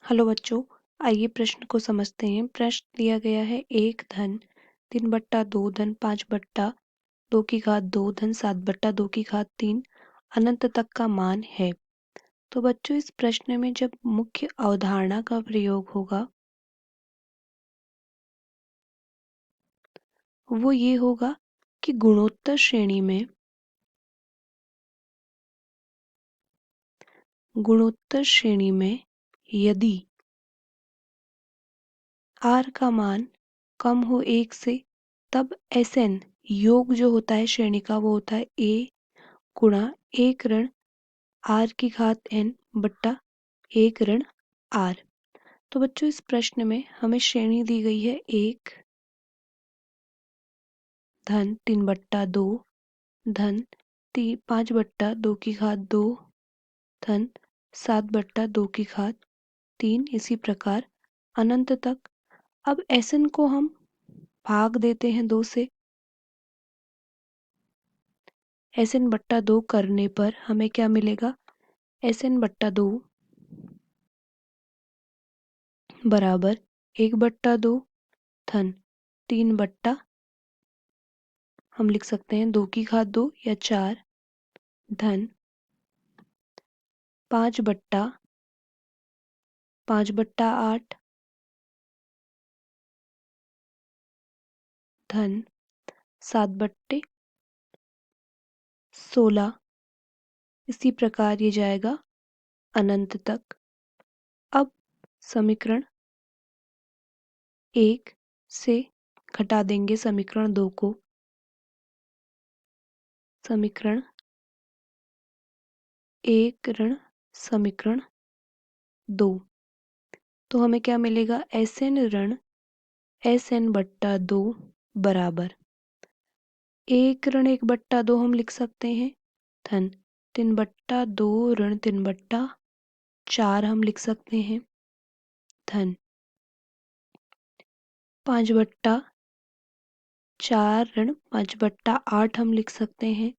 Hello बच्चों, आइए प्रश्न को समझते हैं। प्रश्न दिया गया है 1 धन 3/2 धन 5/2 की घात 2 धन 7/2 की घात 3 अनंत तक का मान है। तो बच्चों, इस प्रश्न में जब मुख्य अवधारणा का प्रयोग होगा वो ये होगा कि गुणोत्तर श्रेणी में यदि r का मान कम हो 1 से, तब Sn योग जो होता है श्रेणी का वो होता है a गुणा 1 ऋण r की घात n बट्टा 1 ऋण r। तो बच्चों, इस प्रश्न में हमें श्रेणी दी गई है 1 धन 3/2 धन 5/2 की घात 2 धन 7/2 की घात 3 इसी प्रकार अनंत तक। अब Sn को हम भाग देते हैं 2 से। Sn/2 करने पर हमें क्या मिलेगा? Sn/2 बराबर 1/2 धन 3 हम लिख सकते हैं 2 की घात 2 या 4 धन 5/8 धन 7/16 इसी प्रकार ये जाएगा अनंत तक। अब समीकरण 1 से घटा देंगे समीकरण 2 को। समीकरण 1 ऋण समीकरण 2, तो हमें क्या मिलेगा? Sn ऋण Sn/2 बराबर 1 ऋण 1/2 हम लिख सकते हैं धन 3/2 ऋण 3/4 हम लिख सकते हैं धन 5/4 ऋण 5/8 हम लिख सकते हैं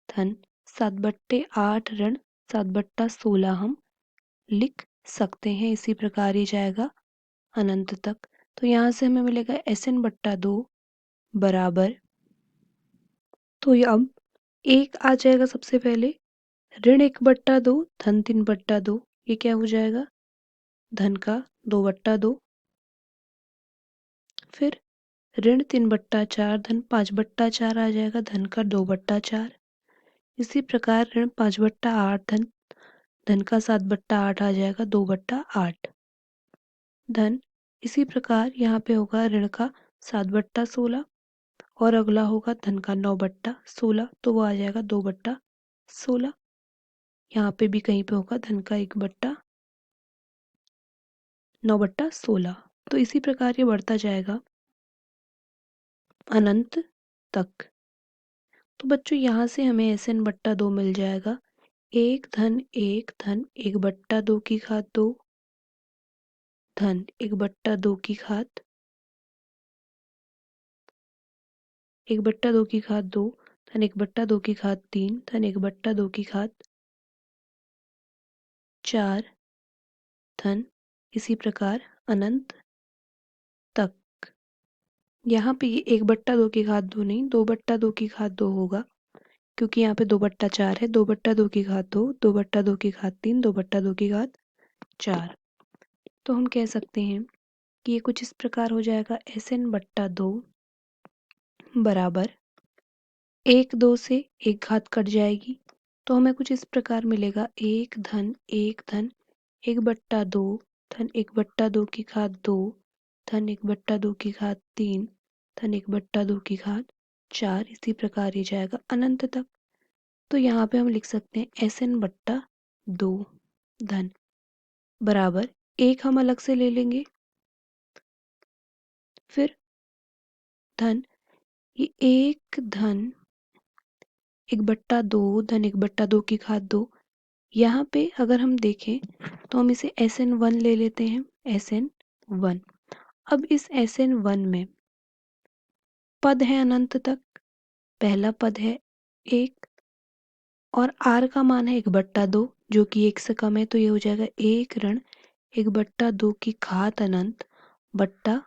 धन 7/8 ऋण 7/16 हम लिख सकते हैं। इसी प्रकार ये जाएगा अनंत तक। तो यहाँ से हमें मिलेगा Sn/2 बराबर, तो ये अब 1 आ जाएगा सबसे पहले, ऋण 1/2 धन 3/2, ये क्या हो जाएगा? धन का 2/2, फिर ऋण 3/4 धन 5/4 आ जाएगा, धन का 2/4। इसी प्रकार ऋण 5/8 धन का 7/8 आ जाएगा 2/8 धन। इसी प्रकार यहाँ पे होगा ऋण का 7/16 और अगला होगा धन का 9/16, तो वो आ जाएगा 2/16। यहाँ पे भी कहीं पे होगा धन का 9/16। तो इसी प्रकार ये बढ़ता जाएगा अनंत तक। तो बच्चों, यहाँ से हमें Sn/2 मिल जाएगा 1 धन 1/2 की घात 2 धन 1/2 की घात 1/2 की घात 2 धन 1/2 की घात 3 धन 1/2 की घात 4 धन इसी प्रकार अनंत तक। यहाँ पे ये 1/2 की घात 2 नहीं, 2/2 की घात 2 होगा, क्योंकि यहाँ पे 2/4 है। 2/2 की घात 2, 2/2 की घात 3, 2/2 की घात 4। तो हम कह सकते हैं कि ये कुछ इस प्रकार हो जाएगा Sn/2 बराबर 1 2 से एक घात कट जाएगी, तो हमें कुछ इस प्रकार मिलेगा 1 धन 1/2 धन 1/2 की घात 2 धन 1/2 की घात 3 धन 1/2 की घात 4। इसी प्रकार ये जाएगा अनंत तक। तो यहाँ पे हम लिख सकते हैं Sn/2 धन बराबर 1 हम अलग से ले लेंगे, फिर धन ये 1 धन 1/2 धन 1/2 की घात 2। यहाँ पे अगर हम देखें तो हम इसे Sn1 ले लेते हैं, Sn1। अब इस Sn1 में पद है अनंत तक। पहला पद है 1 और r का मान है 1/2 जो कि 1 से कम है, तो ये हो जाएगा 1 ऋण 1/2 की घात अनंत बट्टा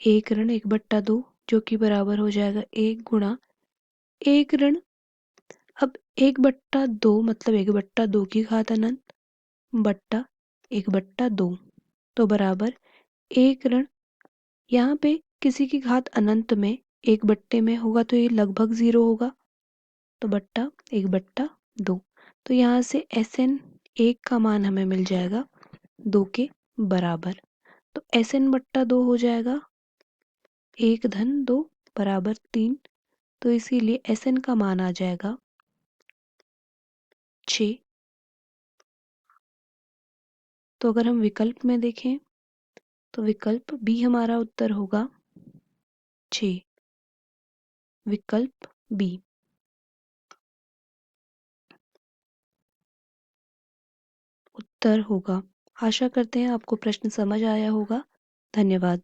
1 ऋण 1/2 जो कि बराबर हो जाएगा 1 गुणा 1 ऋण, अब 1/2 मतलब 1/2 की घात अनंत बट्टा 1/2 तो बराबर 1 ऋण, यहाँ पे किसी की घात अनंत में 1 में होगा तो ये लगभग 0 होगा तो बट्टा 1/2। तो यहाँ से SN 1 का मान हमें मिल जाएगा 2 के बराबर। तो SN/2 हो जाएगा 1 धन 2 बराबर 3। तो इसीलिए SN का मान आ जाएगा 6। तो अगर हम विकल्प में देखें तो विकल्प बी हमारा उत्तर होगा 6। विकल्प बी उत्तर होगा। आशा करते हैं आपको प्रश्न समझ आया होगा। धन्यवाद।